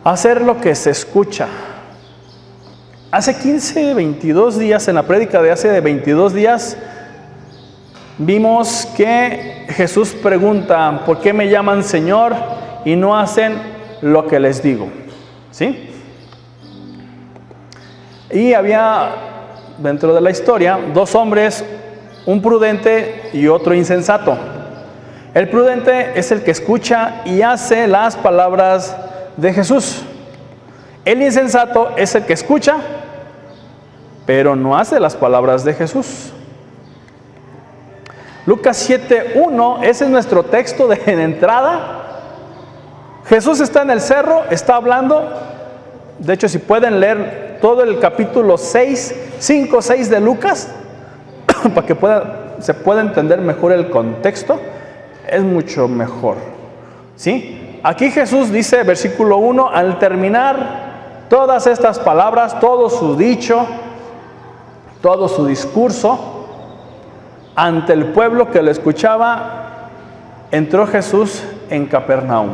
Hacer lo que se escucha. Hace 22 días, en la prédica de hace 22 días, vimos que Jesús pregunta, ¿por qué me llaman Señor y no hacen lo que les digo? ¿Sí? Y había dentro de la historia dos hombres, un prudente y otro insensato. El prudente es el que escucha y hace las palabras de Jesús. El insensato es el que escucha, pero no hace las palabras de Jesús. Lucas 7:1, ese es nuestro texto de entrada. Jesús está en el cerro, está hablando. De hecho, si pueden leer todo el capítulo 5, 6 de Lucas, para que se pueda entender mejor el contexto, es mucho mejor. ¿Sí? Aquí Jesús dice, versículo 1, al terminar todas estas palabras, todo su dicho, todo su discurso, ante el pueblo que lo escuchaba, entró Jesús en Capernaum.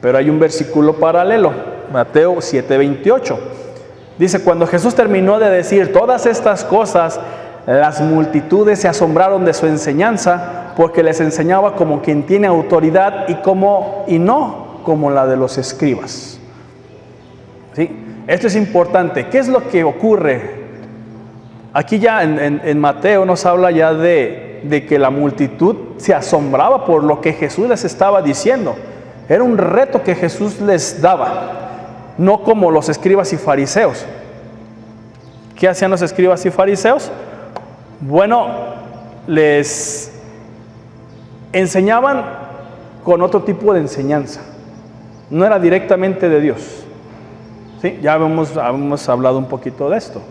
Pero hay un versículo paralelo, Mateo 7:28. Dice, cuando Jesús terminó de decir todas estas cosas, las multitudes se asombraron de su enseñanza, porque les enseñaba como quien tiene autoridad y no como la de los escribas. ¿Sí? Esto es importante. ¿Qué es lo que ocurre? Aquí ya en Mateo nos habla ya de que la multitud se asombraba por lo que Jesús les estaba diciendo. Era un reto que Jesús les daba, no como los escribas y fariseos. ¿Qué hacían los escribas y fariseos? Bueno, les enseñaban con otro tipo de enseñanza. No era directamente de Dios. ¿Sí? Ya hemos hablado un poquito de esto.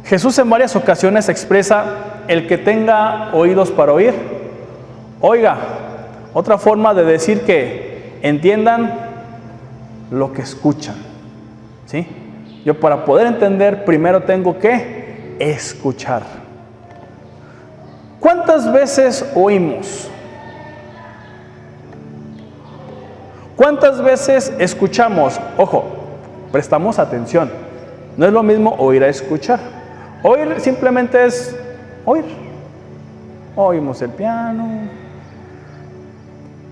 Jesús en varias ocasiones expresa, el que tenga oídos para oír, oiga. Otra forma de decir que entiendan lo que escuchan. ¿Sí? Yo para poder entender, primero tengo que escuchar. ¿Cuántas veces oímos? ¿Cuántas veces escuchamos? Ojo, prestamos atención. No es lo mismo oír a escuchar. Oír simplemente es oír. Oímos el piano.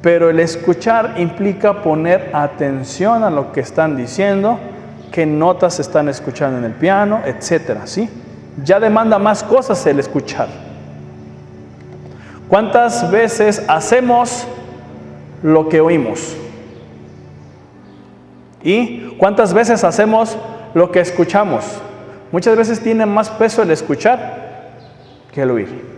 Pero el escuchar implica poner atención a lo que están diciendo, qué notas están escuchando en el piano, etcétera, ¿sí? Ya demanda más cosas el escuchar. ¿Cuántas veces hacemos lo que oímos? ¿Y cuántas veces hacemos lo que escuchamos? Muchas veces tiene más peso el escuchar que el oír.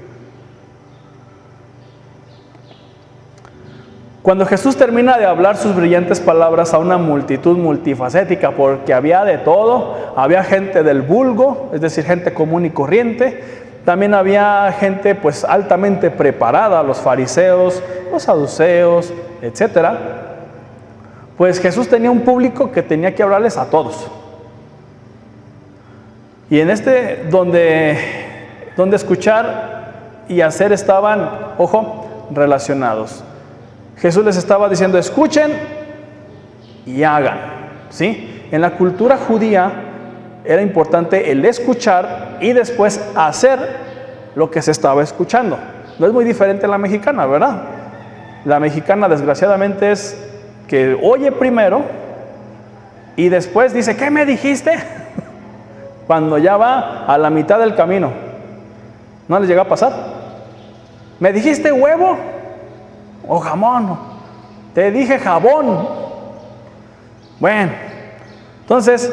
Cuando Jesús termina de hablar sus brillantes palabras a una multitud multifacética, porque había de todo, había gente del vulgo, es decir, gente común y corriente, también había gente pues altamente preparada, los fariseos, los saduceos, etcétera. Pues Jesús tenía un público que tenía que hablarles a todos. Y en donde escuchar y hacer estaban, ojo, relacionados. Jesús les estaba diciendo, escuchen y hagan, ¿sí? En la cultura judía era importante el escuchar y después hacer lo que se estaba escuchando. No es muy diferente a la mexicana, ¿verdad? La mexicana, desgraciadamente, es que oye primero y después dice, ¿qué me dijiste? Cuando ya va a la mitad del camino. ¿No les llega a pasar? ¿Me dijiste huevo o jamón? Te dije jabón. Bueno, entonces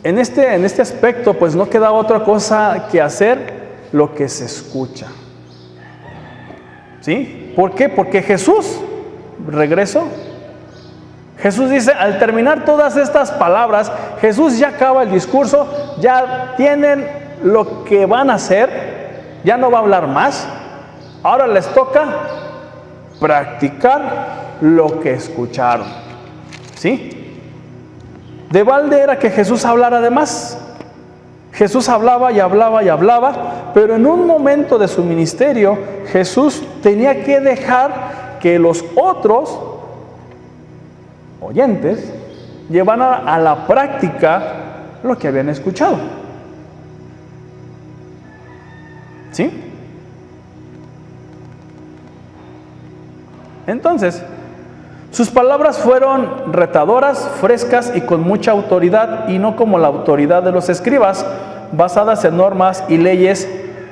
en este aspecto pues no queda otra cosa que hacer lo que se escucha. ¿Sí? ¿Por qué? Porque Jesús, regreso, Jesús dice, al terminar todas estas palabras, Jesús ya acaba el discurso, ya tienen lo que van a hacer, ya no va a hablar más. Ahora les toca practicar lo que escucharon. ¿Sí? De balde era que Jesús hablara de más. Jesús hablaba y hablaba y hablaba, pero en un momento de su ministerio, Jesús tenía que dejar que los otros oyentes llevaran a la práctica lo que habían escuchado. ¿Sí? Entonces, sus palabras fueron retadoras, frescas y con mucha autoridad, y no como la autoridad de los escribas, basadas en normas y leyes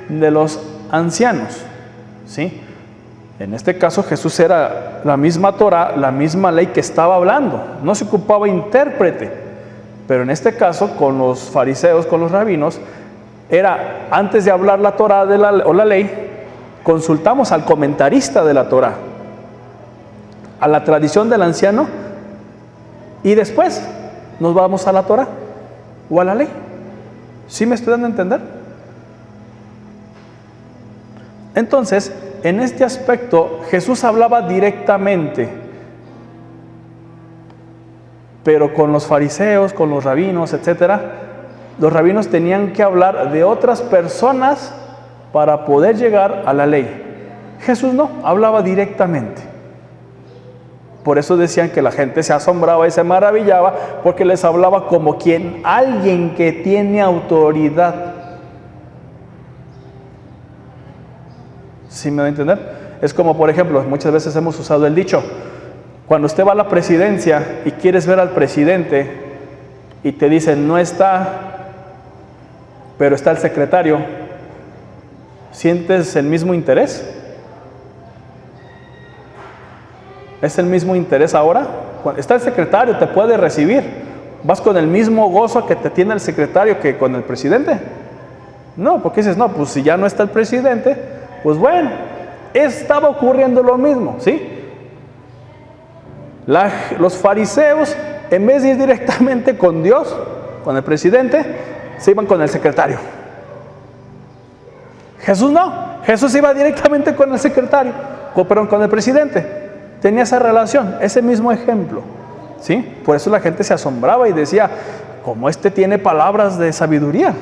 de los ancianos. ¿Sí? En este caso Jesús era la misma Torá, la misma ley que estaba hablando. No se ocupaba intérprete. Pero en este caso, con los fariseos, con los rabinos, era antes de hablar la Torá o la ley, consultamos al comentarista de la Torá, a la tradición del anciano, y después nos vamos a la Torá o a la ley. ¿Sí me estoy dando a entender? Entonces, en este aspecto, Jesús hablaba directamente, pero con los fariseos, con los rabinos, etcétera, los rabinos tenían que hablar de otras personas para poder llegar a la ley. Jesús no, hablaba directamente. Por eso decían que la gente se asombraba y se maravillaba, porque les hablaba como alguien que tiene autoridad. ¿Sí me va a entender? Es como, por ejemplo, muchas veces hemos usado el dicho: cuando usted va a la presidencia y quieres ver al presidente y te dicen no está, pero está el secretario, ¿sientes el mismo interés? ¿Es el mismo interés ahora? Está el secretario, te puede recibir. ¿Vas con el mismo gozo que te tiene el secretario que con el presidente? No, porque dices, no, pues si ya no está el presidente, pues bueno, estaba ocurriendo lo mismo, ¿sí? Los fariseos, en vez de ir directamente con Dios, con el presidente, se iban con el secretario. Jesús no, Jesús iba directamente con el secretario, con el presidente. Tenía esa relación, ese mismo ejemplo, ¿sí? Por eso la gente se asombraba y decía, ¿cómo tiene palabras de sabiduría?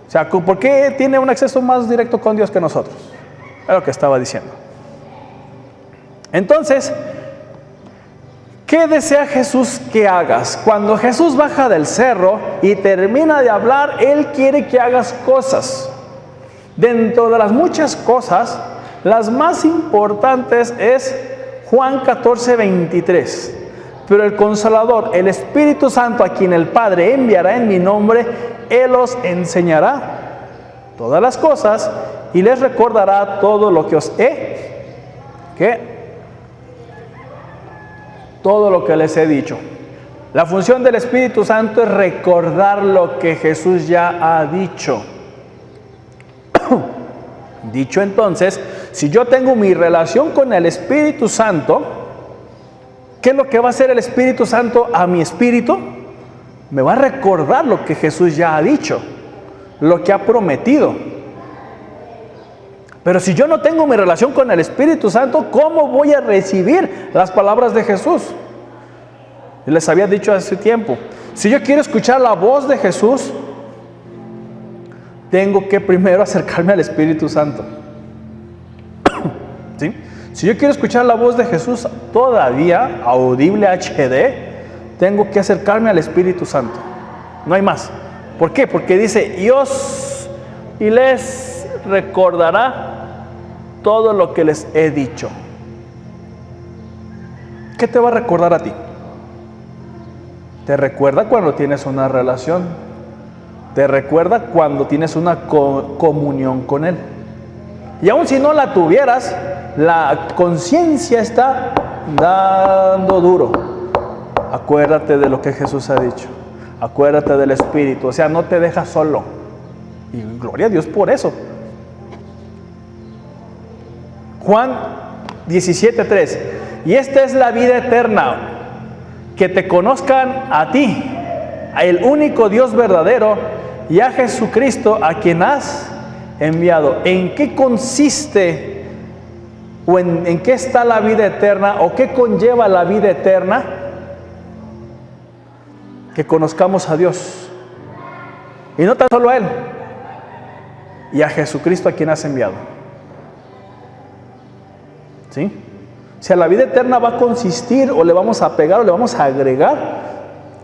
O sea, ¿por qué tiene un acceso más directo con Dios que nosotros? Es lo que estaba diciendo. Entonces, ¿qué desea Jesús que hagas? Cuando Jesús baja del cerro y termina de hablar, Él quiere que hagas cosas. Dentro de las muchas cosas, las más importantes es Juan 14:23. Pero el Consolador, el Espíritu Santo, a quien el Padre enviará en mi nombre, Él os enseñará todas las cosas y les recordará todo lo que os todo lo que les he dicho. La función del Espíritu Santo es recordar lo que Jesús ya ha dicho. Dicho entonces, si yo tengo mi relación con el Espíritu Santo, ¿qué es lo que va a hacer el Espíritu Santo a mi espíritu? Me va a recordar lo que Jesús ya ha dicho, lo que ha prometido. Pero si yo no tengo mi relación con el Espíritu Santo, ¿cómo voy a recibir las palabras de Jesús? Les había dicho hace tiempo, si yo quiero escuchar la voz de Jesús, tengo que primero acercarme al Espíritu Santo. ¿Sí? Si yo quiero escuchar la voz de Jesús todavía, audible HD, tengo que acercarme al Espíritu Santo. No hay más. ¿Por qué? Porque dice, y les recordará todo lo que les he dicho. ¿Qué te va a recordar a ti? Te recuerda cuando tienes una relación. Te recuerda cuando tienes una comunión con Él. Y aun si no la tuvieras, la conciencia está dando duro. Acuérdate de lo que Jesús ha dicho. Acuérdate del Espíritu. O sea, no te deja solo. Y gloria a Dios por eso. Juan 17:3. Y esta es la vida eterna, que te conozcan a ti, el único Dios verdadero, y a Jesucristo, a quien has enviado. ¿En qué consiste o en qué está la vida eterna, o qué conlleva la vida eterna? Que conozcamos a Dios, y no tan solo a Él, y a Jesucristo, a quien has enviado. ¿Sí? Si a la vida eterna va a consistir o le vamos a pegar o le vamos a agregar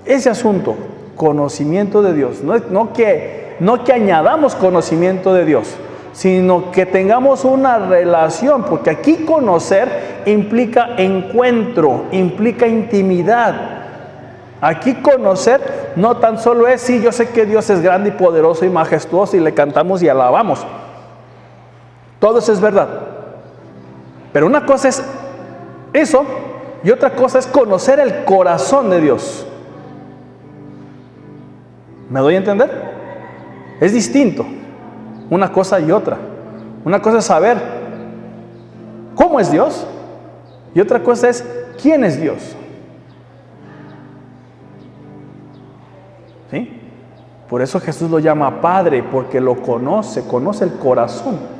ese asunto, conocimiento de Dios. No que añadamos conocimiento de Dios, sino que tengamos una relación, porque aquí conocer implica encuentro, implica intimidad. Aquí conocer no tan solo es, sí, yo sé que Dios es grande y poderoso y majestuoso y le cantamos y alabamos. Todo eso es verdad. Pero una cosa es eso y otra cosa es conocer el corazón de Dios. ¿Me doy a entender? Es distinto una cosa y otra. Una cosa es saber cómo es Dios y otra cosa es quién es Dios. ¿Sí? Por eso Jesús lo llama Padre, porque lo conoce el corazón.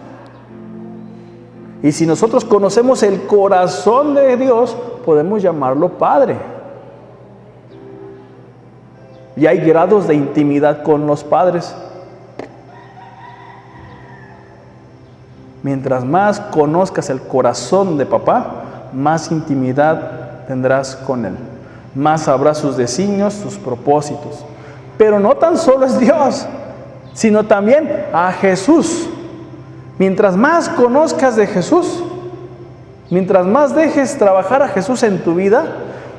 Y si nosotros conocemos el corazón de Dios, podemos llamarlo Padre. Y hay grados de intimidad con los padres. Mientras más conozcas el corazón de papá, más intimidad tendrás con él. Más sabrás sus designios, sus propósitos. Pero no tan solo es Dios, sino también a Jesús. Mientras más conozcas de Jesús, mientras más dejes trabajar a Jesús en tu vida,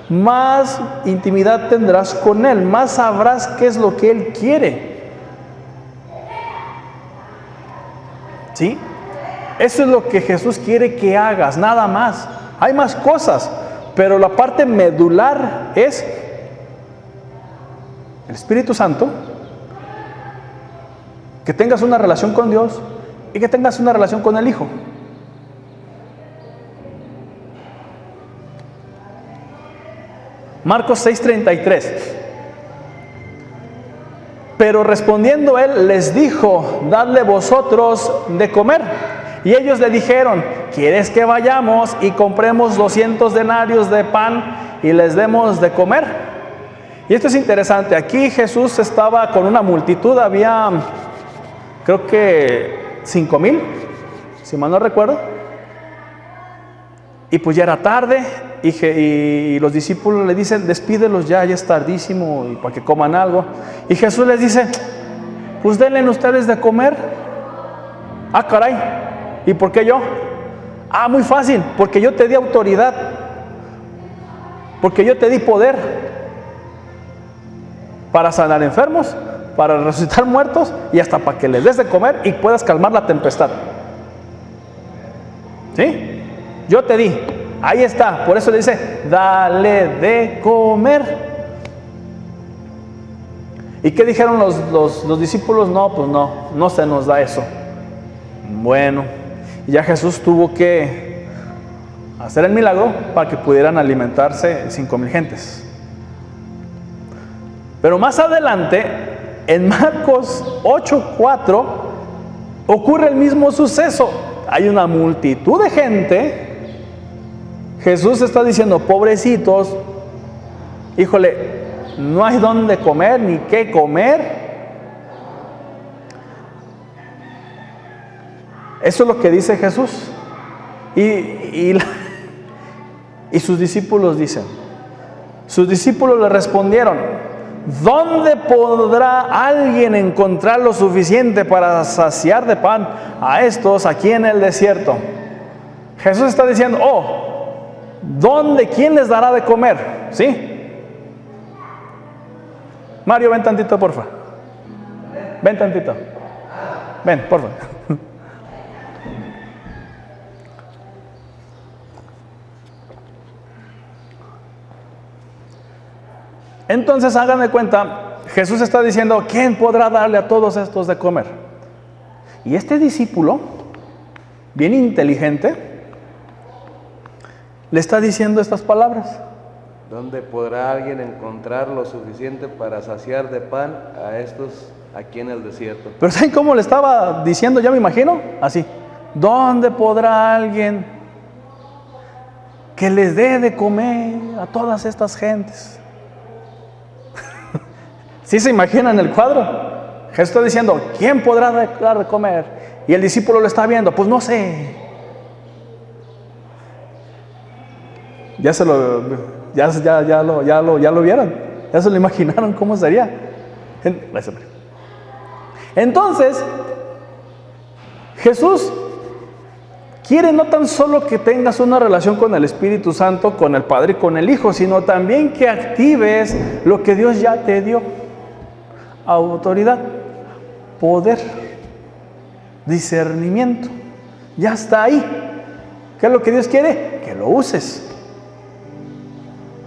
más intimidad tendrás con Él, más sabrás qué es lo que Él quiere. ¿Sí? Eso es lo que Jesús quiere que hagas, nada más. Hay más cosas, pero la parte medular es el Espíritu Santo, que tengas una relación con Dios y que tengas una relación con el Hijo. Marcos 6:33. Pero respondiendo él les dijo: dadle vosotros de comer. Y ellos le dijeron: ¿quieres que vayamos y compremos 200 denarios de pan y les demos de comer? Y esto es interesante. Aquí Jesús estaba con una multitud, había creo que 5,000, si mal no recuerdo. Y pues ya era tarde y los discípulos le dicen: despídelos ya es tardísimo y para que coman algo. Y Jesús les dice: pues denle ustedes de comer. Ah, caray, ¿y por qué yo? Ah, muy fácil, porque yo te di autoridad, porque yo te di poder para sanar enfermos, para resucitar muertos y hasta para que les des de comer y puedas calmar la tempestad. ¿Sí? Yo te di, ahí está. Por eso le dice: dale de comer. ¿Y qué dijeron los discípulos? No, pues no se nos da eso. Bueno, ya Jesús tuvo que hacer el milagro para que pudieran alimentarse 5,000 gentes. Pero más adelante, en Marcos 8:4, ocurre el mismo suceso. Hay una multitud de gente. Jesús está diciendo: pobrecitos, híjole, no hay dónde comer ni qué comer. Eso es lo que dice Jesús. Y sus discípulos le respondieron: ¿dónde podrá alguien encontrar lo suficiente para saciar de pan a estos aquí en el desierto? Jesús está diciendo: ¿dónde? ¿Quién les dará de comer? ¿Sí? Mario, ven tantito, porfa. Ven tantito. Ven, porfa. Entonces, hagan de cuenta, Jesús está diciendo: ¿quién podrá darle a todos estos de comer? Y este discípulo, bien inteligente, le está diciendo estas palabras: ¿dónde podrá alguien encontrar lo suficiente para saciar de pan a estos aquí en el desierto? Pero ¿saben cómo le estaba diciendo? Ya me imagino, así: ¿dónde podrá alguien que les dé de comer a todas estas gentes? ¿Sí se imaginan el cuadro? Jesús está diciendo: ¿quién podrá dar de comer? Y el discípulo lo está viendo: pues no sé. Ya lo vieron, ya se lo imaginaron cómo sería. Gracias. Entonces, Jesús quiere no tan solo que tengas una relación con el Espíritu Santo, con el Padre y con el Hijo, sino también que actives lo que Dios ya te dio: autoridad, poder, discernimiento. Ya está ahí. ¿Qué es lo que Dios quiere? Que lo uses.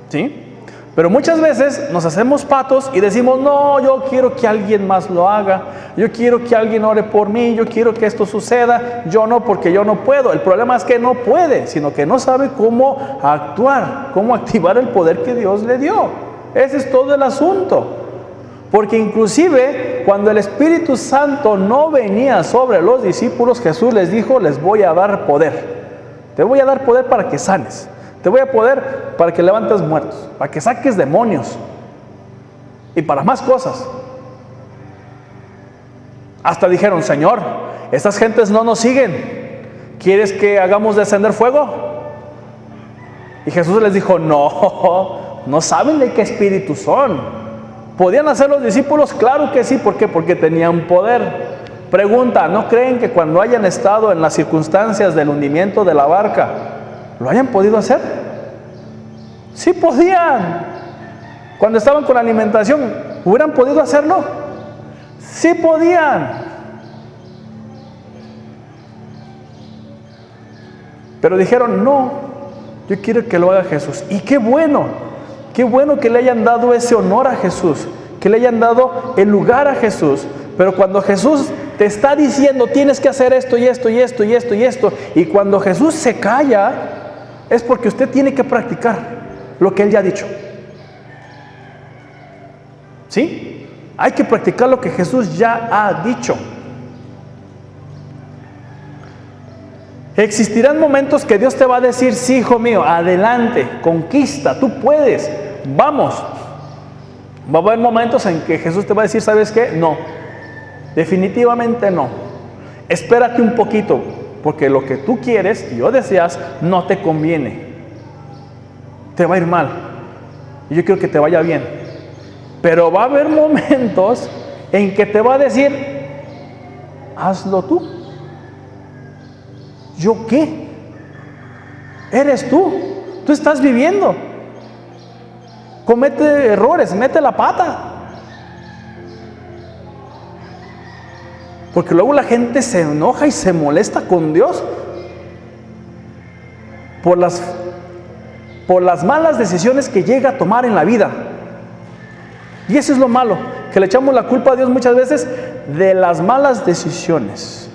¿Sí? Pero muchas veces nos hacemos patos y decimos: no, yo quiero que alguien más lo haga, yo quiero que alguien ore por mí, yo quiero que esto suceda, yo no, porque yo no puedo. El problema es que no puede, sino que no sabe cómo actuar, cómo activar el poder que Dios le dio. Ese es todo el asunto. Porque inclusive cuando el Espíritu Santo no venía sobre los discípulos, Jesús les dijo: les voy a dar poder. Te voy a dar poder para que sanes. Te voy a poder para que levantes muertos, para que saques demonios y para más cosas. Hasta dijeron: Señor, estas gentes no nos siguen, ¿quieres que hagamos descender fuego? Y Jesús les dijo: no saben de qué espíritu son. ¿Podían hacer los discípulos? Claro que sí. ¿Por qué? Porque tenían poder. Pregunta: ¿no creen que cuando hayan estado en las circunstancias del hundimiento de la barca, lo hayan podido hacer? Sí podían. Cuando estaban con alimentación, ¿hubieran podido hacerlo? Sí podían. Pero dijeron: no, yo quiero que lo haga Jesús. Y qué bueno que le hayan dado ese honor a Jesús, que le hayan dado el lugar a Jesús. Pero cuando Jesús te está diciendo: tienes que hacer esto y esto y esto y esto y esto, y cuando Jesús se calla, es porque usted tiene que practicar lo que Él ya ha dicho. ¿Sí? Hay que practicar lo que Jesús ya ha dicho. Existirán momentos que Dios te va a decir: sí, hijo mío, adelante, conquista, tú puedes, vamos. Va a haber momentos en que Jesús te va a decir: ¿sabes qué? No, definitivamente no. Espérate un poquito, porque lo que tú quieres y yo deseas no te conviene. Te va a ir mal. Y yo quiero que te vaya bien. Pero va a haber momentos en que te va a decir: hazlo tú. ¿Yo qué? Eres tú. Tú estás viviendo. Comete errores, mete la pata. Porque luego la gente se enoja y se molesta con Dios por las malas decisiones que llega a tomar en la vida. Y eso es lo malo, que le echamos la culpa a Dios muchas veces de las malas decisiones.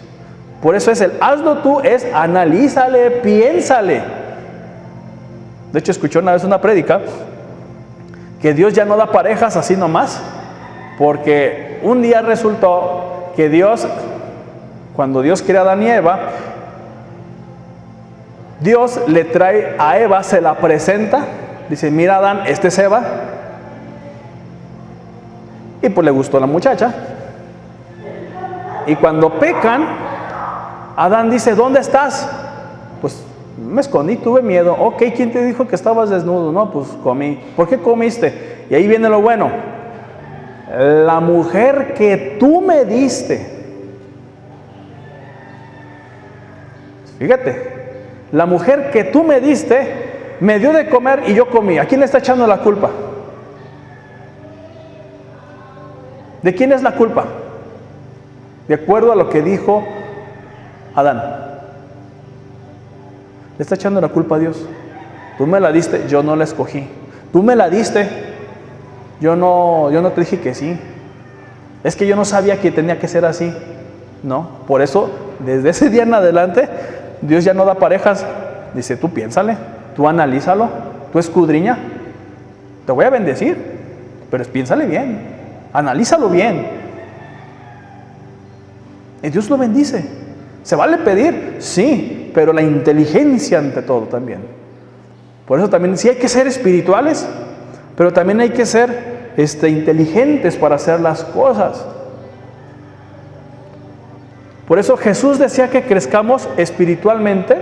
Por eso es el hazlo tú, es analízale, piénsale. De hecho, escuché una vez una prédica que Dios ya no da parejas así nomás, porque un día resultó que Dios, cuando Dios crea a Adán y Eva, Dios le trae a Eva, se la presenta, dice: mira, Adán, este es Eva. Y pues le gustó la muchacha. Y cuando pecan, Adán dice: ¿dónde estás? Pues me escondí, tuve miedo. Ok, ¿quién te dijo que estabas desnudo? No, pues comí. ¿Por qué comiste? Y ahí viene lo bueno: la mujer que tú me diste. Fíjate, la mujer que tú me diste me dio de comer y yo comí. ¿A quién le está echando la culpa? ¿De quién es la culpa? De acuerdo a lo que dijo Adán. Le está echando la culpa a Dios. Tú me la diste, yo no la escogí. Tú me la diste, yo no te dije que sí. Es que yo no sabía que tenía que ser así. No, por eso, desde ese día en adelante, Dios ya no da parejas. Dice: tú piénsale, tú analízalo, tú escudriña. Te voy a bendecir, pero piénsale bien, analízalo bien. Y Dios lo bendice. ¿Se vale pedir? Sí, pero la inteligencia ante todo también. Por eso también sí hay que ser espirituales, pero también hay que ser inteligentes para hacer las cosas. Por eso Jesús decía que crezcamos espiritualmente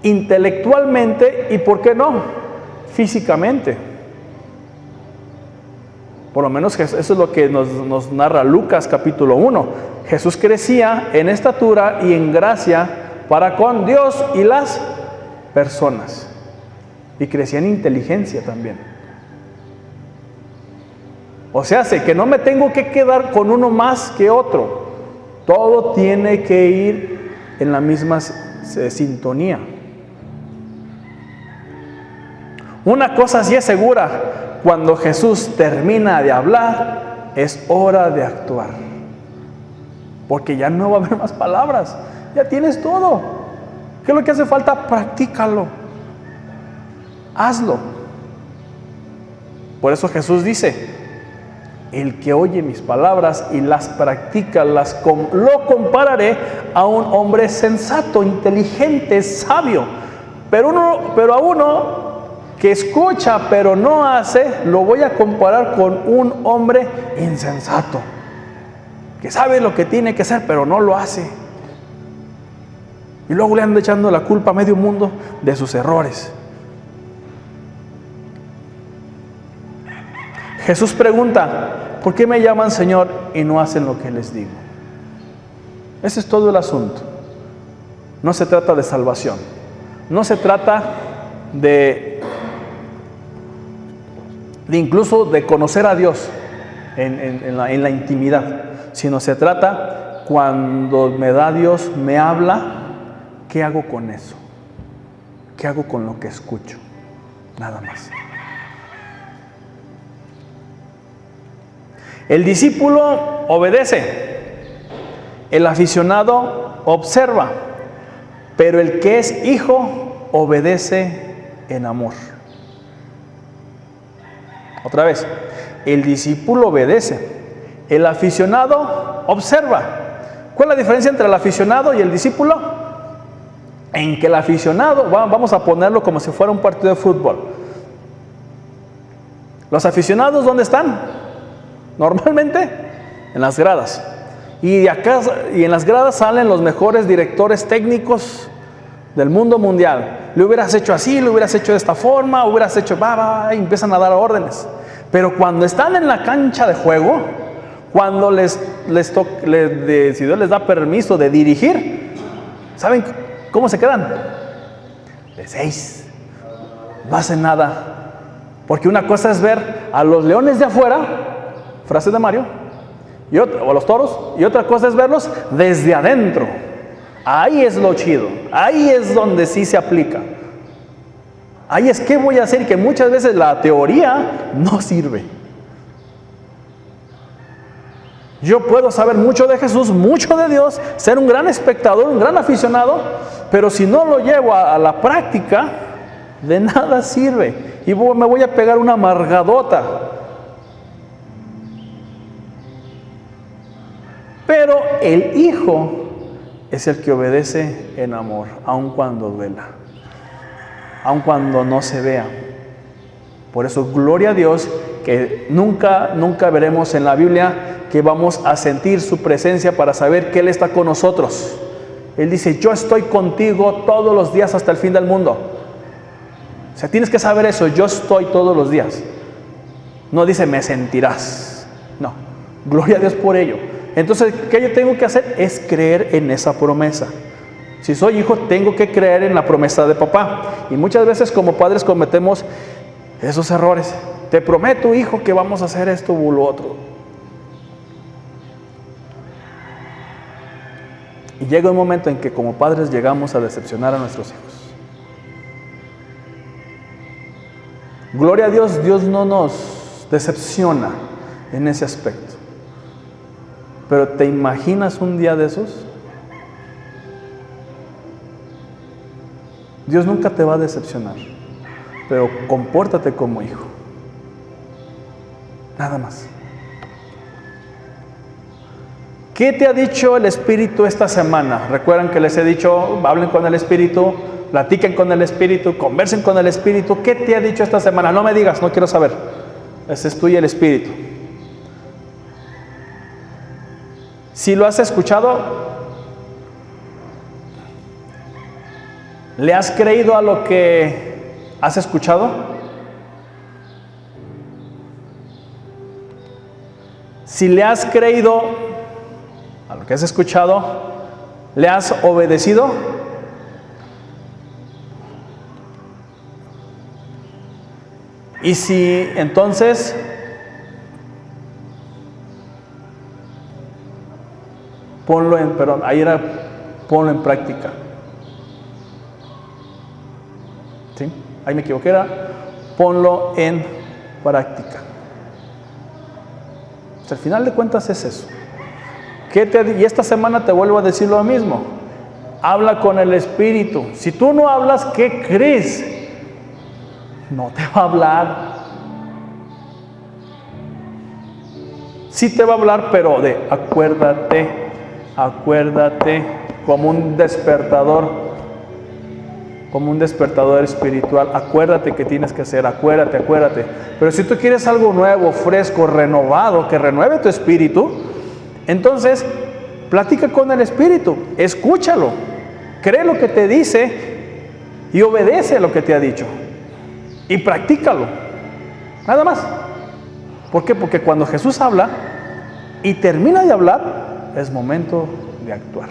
intelectualmente y, ¿por qué no?, físicamente. Por lo menos eso es lo que nos narra Lucas capítulo 1. Jesús crecía en estatura y en gracia para con Dios y las personas. Y crecía en inteligencia también. O sea, sé que no me tengo que quedar con uno más que otro. Todo tiene que ir en la misma sintonía. Una cosa sí es segura: cuando Jesús termina de hablar, es hora de actuar. Porque ya no va a haber más palabras, ya tienes todo. ¿Qué es lo que hace falta? Practícalo, hazlo. Por eso Jesús dice: el que oye mis palabras y las practica, lo compararé a un hombre sensato, inteligente, sabio. Pero a uno que escucha pero no hace, lo voy a comparar con un hombre insensato, que sabe lo que tiene que hacer pero no lo hace. Y luego le anda echando la culpa a medio mundo de sus errores. Jesús pregunta: ¿por qué me llaman Señor y no hacen lo que les digo? Ese es todo el asunto. No se trata de salvación, no se trata de incluso de conocer a Dios en la intimidad, sino se trata cuando me da Dios, me habla, ¿qué hago con eso? ¿Qué hago con lo que escucho? Nada más. El discípulo obedece, el aficionado observa, pero el que es hijo obedece en amor. Otra vez, el discípulo obedece, el aficionado observa. ¿Cuál es la diferencia entre el aficionado y el discípulo? En que el aficionado, vamos a ponerlo como si fuera un partido de fútbol. Los aficionados, ¿dónde están? Normalmente en las gradas. Y en las gradas salen los mejores directores técnicos del mundo mundial. Le hubieras hecho así, le hubieras hecho de esta forma, hubieras hecho y empiezan a dar órdenes. Pero cuando están en la cancha de juego, cuando si Dios les da permiso de dirigir, ¿saben cómo se quedan? De 6. No hacen nada. Porque una cosa es ver a los leones de afuera, frase de Mario, o a los toros, y otra cosa es verlos desde adentro. Ahí es lo chido, ahí es donde sí se aplica. Ahí es que voy a hacer, que muchas veces la teoría no sirve. Yo puedo saber mucho de Jesús, mucho de Dios, ser un gran espectador, un gran aficionado, pero si no lo llevo a la práctica, de nada sirve. Y me voy a pegar una amargadota. Pero el hijo es el que obedece en amor, aun cuando duela, aun cuando no se vea. Por eso, gloria a Dios, que nunca veremos en la Biblia que vamos a sentir su presencia para saber que Él está con nosotros. Él dice: yo estoy contigo todos los días hasta el fin del mundo. O sea, tienes que saber eso: yo estoy todos los días. No dice me sentirás. No, gloria a Dios por ello. Entonces, ¿qué yo tengo que hacer? Es creer en esa promesa. Si soy hijo, tengo que creer en la promesa de papá. Y muchas veces como padres cometemos esos errores. Te prometo, hijo, que vamos a hacer esto u lo otro. Y llega un momento en que como padres llegamos a decepcionar a nuestros hijos. Gloria a Dios, Dios no nos decepciona en ese aspecto. Pero ¿te imaginas un día de esos? Dios nunca te va a decepcionar, pero compórtate como hijo. Nada más. ¿Qué te ha dicho el Espíritu esta semana? Recuerdan que les he dicho, hablen con el Espíritu, platiquen con el Espíritu, conversen con el Espíritu. ¿Qué te ha dicho esta semana? No me digas, no quiero saber. Ese es tú y el Espíritu. Si lo has escuchado, ¿Le has creído a lo que has escuchado? Si le has creído a lo que has escuchado, ¿le has obedecido? Y si entonces ponlo en práctica. ¿Sí? Ahí me equivoqué, ponlo en práctica. O sea, al final de cuentas es eso. Y esta semana te vuelvo a decir lo mismo. Habla con el Espíritu. Si tú no hablas, ¿qué crees? No te va a hablar. Sí te va a hablar, pero de acuérdate, como un despertador espiritual. Acuérdate que tienes que hacer, acuérdate. Pero si tú quieres algo nuevo, fresco, renovado, que renueve tu espíritu, entonces platica con el Espíritu, escúchalo, cree lo que te dice y obedece lo que te ha dicho y practícalo, nada más. ¿Por qué? Porque cuando Jesús habla y termina de hablar, es momento de actuar.